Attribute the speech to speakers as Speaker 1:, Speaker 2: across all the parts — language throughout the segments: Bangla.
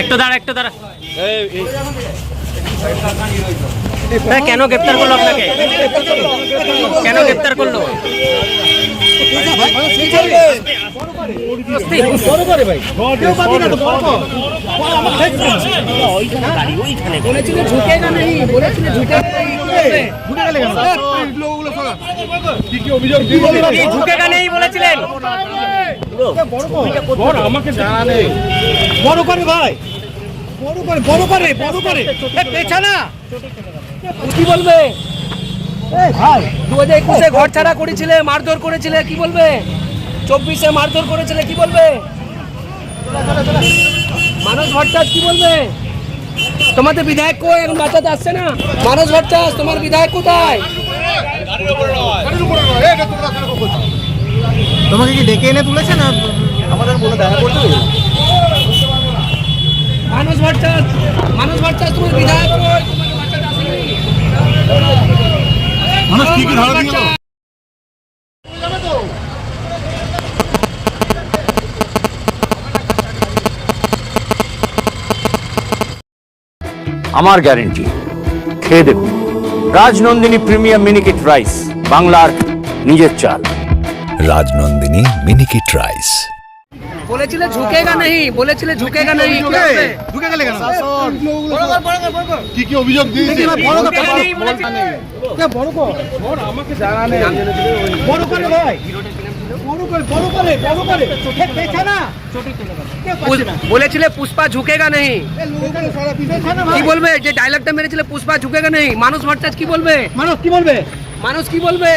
Speaker 1: একটু দাঁড়া কেন গ্রেপ্তার করলো আপনাকে? কেন গ্রেপ্তার করলো? ঝুঁকেগা নেই বলেছিলেন।
Speaker 2: আমাকে জানা নেই। বড় করে ভাই, বড় করে পেছানা
Speaker 3: কি বলবে? 2021-এ ঘর ছাড়া করেছিলে, মারধর করেছিলে, কি বলবে? 24-এ মারধর করেছিলে, কি বলবে? মানস ভট্টাচার্য কি বলবে? তোমাদের বিধায়ক কই? এখন বাঁচাতে আসছে না। মানস ভট্টাচার্য তোমার বিধায়ক কোথায়?
Speaker 2: তোমাকে কি ডেকে এনে তুলেছে না আমাদের বলে দেখা করতে?
Speaker 3: মানস ভট্টাচার্য তোমার বিধায়ক কই? তোমাকে বাঁচাতে আসেনি।
Speaker 2: মানুষ কি ধরা দিল?
Speaker 4: আমার গ্যারেন্টি, খেয়ে দেখুন। রাজনন্দিনী প্রিমিয়াম মিনিকেট রাইস, বাংলার নিজের চাল।
Speaker 5: রাজনন্দিনী মিনিকেট রাইস।
Speaker 3: বলেছিলে ঝুঁকেগা নেই, বলেছিলে ঝুঁকেগা নেই।
Speaker 2: ঢুকে গেলে কেন? কি অভিযোগ দিয়েছে? আমাকে জানা নেই। বড় করে ভাই, বড় করে পেছানা।
Speaker 3: বলেছিলে পুষ্পা ঝুঁকেগা নেই, কি বলবে? যে ডায়লগটা মেরেছিলে পুষ্পা ঝুঁকেগা নেই, মানস ভট্টাচার্য কি বলবে?
Speaker 2: মানুষ কি বলবে?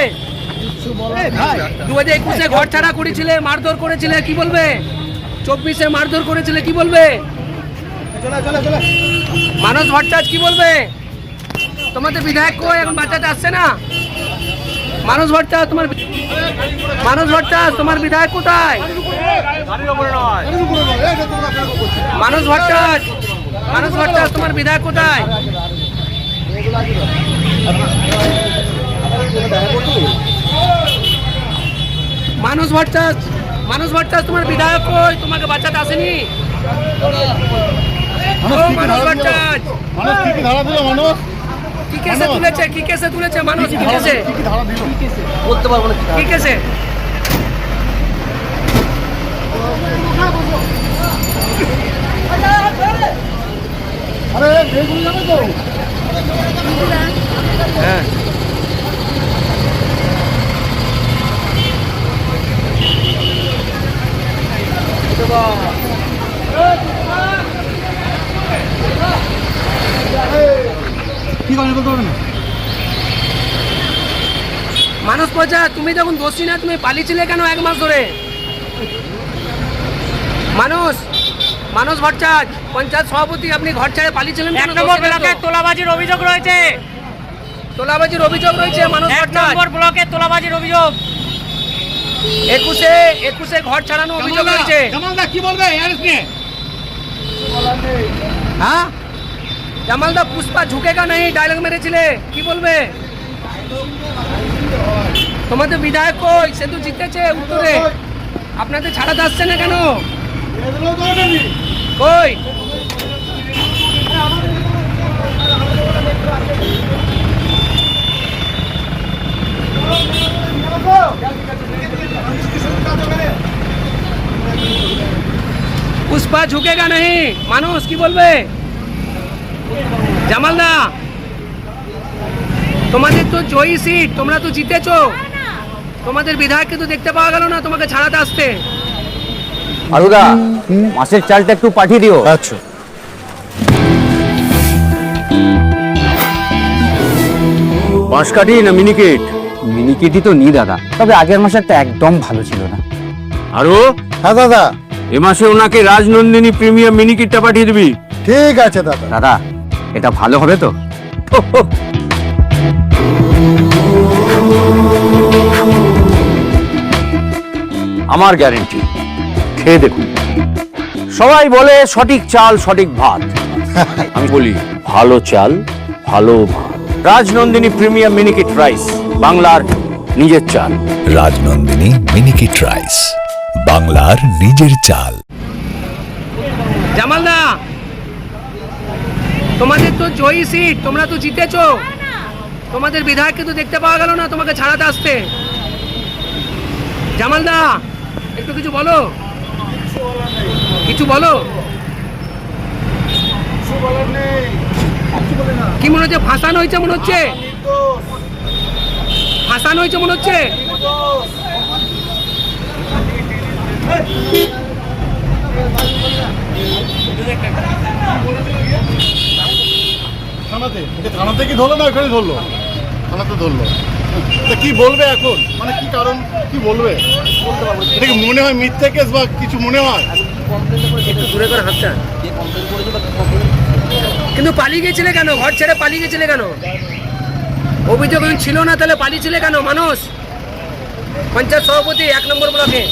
Speaker 3: 2021-এ ঘর ছাড়া করেছিলে, মারধর করেছিলে, কি বলবে? 24-এ মারধর করেছিলে, কি বলবে? মানস ভট্টাচার্য কি বলবে? তোমাদের বিধায়ক কই? এখন বাঁচাতে আসছে না। মানস ভট্টাচার্য তোমার বিধায়ক কোথায়? মানস ভট্টাচার্য তোমার বিধায়ক কোথায়? মানস ভট্টাচার্য তোমার বিধায়ক কই? তোমাকে বাঁচাতে আসেনি। মানস ভট্টাচার্য কি কেসে তুলেছে? মানুষ কি কেসে বলতে পারবো না। কি কেসে? হ্যাঁ, মানস ভট্টাচার্য তুমি যখন দোষী না, তুমি পালিয়েছিলে কেন 1 মাস ধরে? মানস ভট্টাচার্য পঞ্চায়েত সভাপতি, আপনি ঘর ছেড়ে পালিয়েছিলেন কেন?
Speaker 1: 1 নম্বর ব্লকে তোলাবাজির অভিযোগ রয়েছে।
Speaker 3: মানস
Speaker 1: 1 নম্বর ব্লকে তোলাবাজির অভিযোগ।
Speaker 3: 21-এ ঘর ছাড়ানো অভিযোগ রয়েছে।
Speaker 2: কি বলবে?
Speaker 3: হ্যাঁ, জামালদা পুষ্পা ঝুঁকেগা নেই ডায়লগ মেরেছিলে, কি বলবে? তোমাদের বিধায়ক কই? সে তো জিতেছে উত্তরে, আপনাদের ছাড়াতে আসছে না কেন? কই? पुष्पा झुकेगा नहीं, मानुष की बोलबे জামালদা তোমাদের তো জয়ী সিট, তোমরা তো জিতেছো, তোমাদের বিধায়ককে তো দেখতে পাওয়া গেল না তোমাকে ছাড়াতে আসতে।
Speaker 4: আলুদা মাছের চালটা একটু পাঠিয়ে দিও।
Speaker 5: আচ্ছা।
Speaker 4: বাঁশকাঠি না মিনিকেট?
Speaker 6: মিনিকেটই তো নি দাদা, তবে আগের মাসেরটা একদম ভালো ছিল না।
Speaker 4: আরো
Speaker 2: হ্যাঁ দাদা,
Speaker 4: এ মাসে ওনাকে রাজনন্দিনী প্রিমিয়াম মিনিকেটটা পাঠিয়ে দিবি।
Speaker 2: ঠিক আছে দাদা।
Speaker 6: দাদা এটা ভালো হবে তো?
Speaker 4: আমার গ্যারেন্টি, খেয়ে দেখুন। সবাই বলে সঠিক চাল সঠিক ভাত, আমি বলি ভালো চাল ভালো ভাত। রাজনন্দিনী প্রিমিয়াম মিনিকেট রাইস, বাংলার নিজের চাল।
Speaker 5: রাজনন্দিনী মিনিকেট রাইস, বাংলার নিজের চাল।
Speaker 3: জামালদা, তোমাদের তো জয়ী সিট, তোমরা তো জিতেছো, তোমাদের বিধায়ককে তো দেখতে পাওয়া গেল না তোমাকে ছাড়াতে আসতে। জামালদা, একটু কিছু বলো, কিছু বলো। কি মনে হচ্ছে, ফাঁসানো হয়েছে মনে হচ্ছে, ফাঁসানো হয়েছে মনে হচ্ছে।
Speaker 2: থানাতে কি ধরলো না ওখানে ধরলো? থানাতে ধরলো। তা কি বলবে এখন, মানে কি কারণ, কি বলবে? এটা কি মনে হয় মিথ্যে কেস বা কিছু মনে হয়?
Speaker 3: একটু দূরে করে হাতটা। কিন্তু পালিয়ে গেছিলে কেন? ঘর ছেড়ে পালিয়ে গেছিলে কেন? অভিযোগ ছিল না, তাহলে পালিয়েছিলে কেন? মানুষ পঞ্চায়েত সভাপতি 1 নম্বর ব্লকে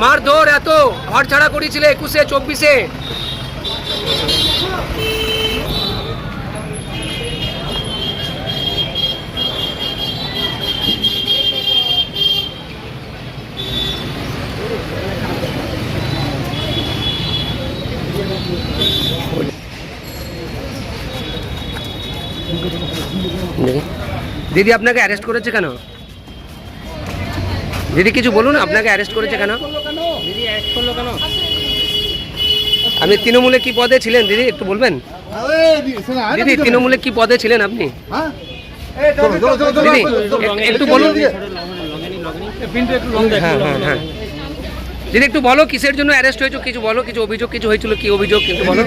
Speaker 3: মারধর এত, ঘর ছাড়া করেছিলে 21-এ 24-এ। দিদি আপনাকে অ্যারেস্ট করেছে কেন? দিদি কিছু বলুন, আপনাকে অ্যারেস্ট করেছে কেন? আপনি তৃণমূলে কি পদে ছিলেন দিদি, একটু বলবেন? দিদি তৃণমূলে কি পদে ছিলেন আপনি? দিদি একটু বলুন। হ্যাঁ হ্যাঁ হ্যাঁ দিদি একটু বলো, কিসের জন্য অ্যারেস্ট হয়েছে, কিছু বলো, কিছু অভিযোগ কিছু হয়েছিল, কি অভিযোগ কিন্তু বলো।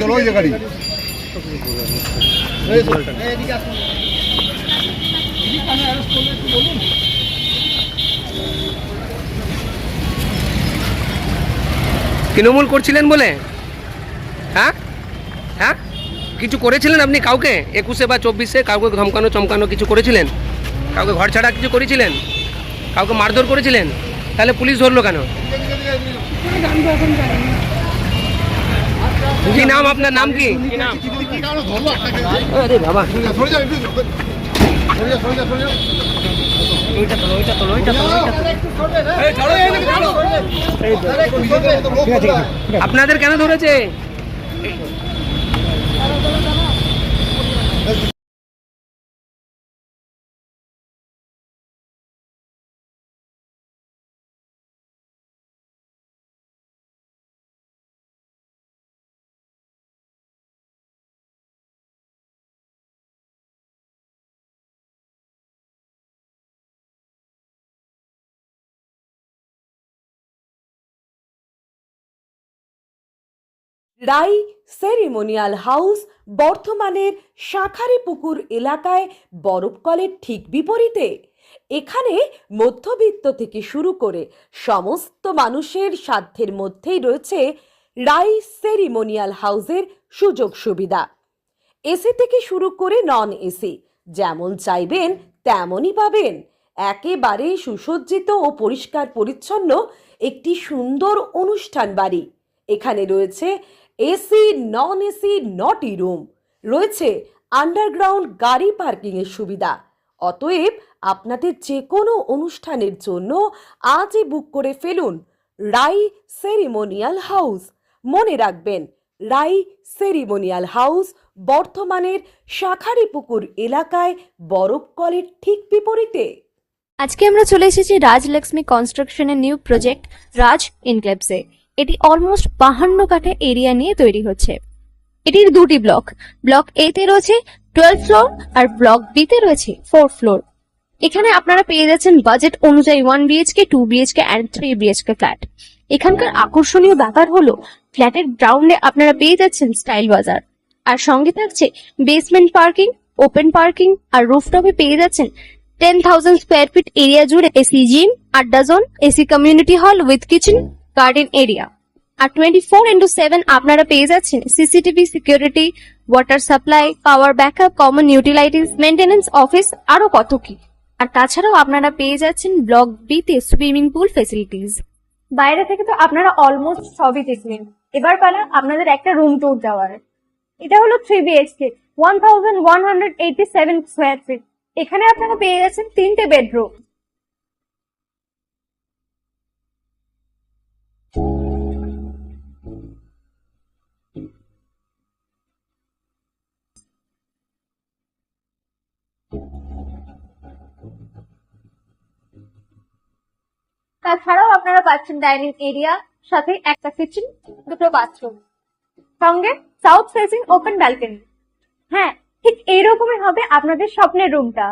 Speaker 3: তৃণমূল করছিলেন বলে? হ্যাঁ হ্যাঁ কিছু করেছিলেন আপনি কাউকে 21-এ বা 24-এ? কাউকে ধমকানো চমকানো কিছু করেছিলেন? কাউকে ঘর ছাড়া কিছু করেছিলেন? কাউকে মারধর করেছিলেন? তাহলে পুলিশ ধরলো কেন? কি নাম আপনার, নাম কি? আরে বাবা, আপনাদের কেন ধরেছে?
Speaker 7: রাই সেরিমোনিয়াল হাউস বর্ধমানের শাঁখারীপুকুর এলাকায় বরফকলের ঠিক বিপরীতে। এখানে মধ্যবিত্ত থেকে শুরু করে সমস্ত মানুষের সাধ্যের মধ্যেই রয়েছে রাই সেরিমোনিয়াল হাউসের সুযোগ সুবিধা। এসি থেকে শুরু করে নন এসি, যেমন চাইবেন তেমনই পাবেন। একেবারে সুসজ্জিত ও পরিষ্কার পরিচ্ছন্ন একটি সুন্দর অনুষ্ঠান বাড়ি। এখানে রয়েছে এসি, নন এসি, নটি রুম, রয়েছে আন্ডারগ্রাউন্ড গাড়ি পার্কিংয়ের সুবিধা। অতএব আপনাদের যে কোনো অনুষ্ঠানের জন্য আজই বুক করে ফেলুন রাই সেরিমোনিয়াল হাউস। মনে রাখবেন, রাই সেরিমোনিয়াল হাউস বর্ধমানের শাঁখারীপুকুর এলাকায় বরফকলের ঠিক বিপরীতে।
Speaker 8: আজকে আমরা চলে এসেছি রাজলক্ষ্মী কনস্ট্রাকশনের নিউ প্রজেক্ট রাজ ইনক্লেভসে। এটি অলমোস্ট 52 কাঠা এরিয়া নিয়ে তৈরি হচ্ছে। এটির দুটি ব্লক, ব্লক এ তে রয়েছে 12 ফ্লোর আর ব্লক বি তে রয়েছে 4 ফ্লোর। এখানে আপনারা পেয়ে যাচ্ছেন বাজেট অনুযায়ী 1 BHK, 2 BHK and 3 BHK flat. এখানকার আকর্ষণীয় ব্যাপার হলো ফ্ল্যাটের গ্রাউন্ডে আপনারা পেয়ে যাচ্ছেন স্টাইল বাজার, আর সঙ্গে থাকছে বেসমেন্ট পার্কিং, ওপেন পার্কিং, আর রুফটপে পেয়ে যাচ্ছেন 10,000 স্কোয়ার ফিট এরিয়া জুড়ে AC gym, adda zone, AC community hall with kitchen, garden area. আর 24/7 আপনারা পেয়ে যাচ্ছেন CCTV security, water supply, power backup, common utilities, maintenance office, আরো কত কি। আর তাছাড়াও আপনারা পেয়ে যাচ্ছেন ব্লক বি তে সুইমিং পুল ফেসিলিটিস। বাইরে থেকে তো আপনারা অলমোস্ট সবই দেখলেন, এবার পালা আপনাদের একটা রুম ট্যুর দেওয়ার। এটা হলো 3 বিএইচকে, 1187 স্কোয়ার ফিট। এখানে আপনারা পেয়ে যাচ্ছেন 3টে বেডরুম। তাছাড়াও আপনারা পাচ্ছেন ডাইনিং এরিয়া, সাথে একটা কিচেন, দুটো বাথরুম, সঙ্গে সাউথ ফেসিং ওপেন ব্যালকনি। হ্যাঁ, ঠিক এইরকমই হবে আপনাদের স্বপ্নের রুমটা।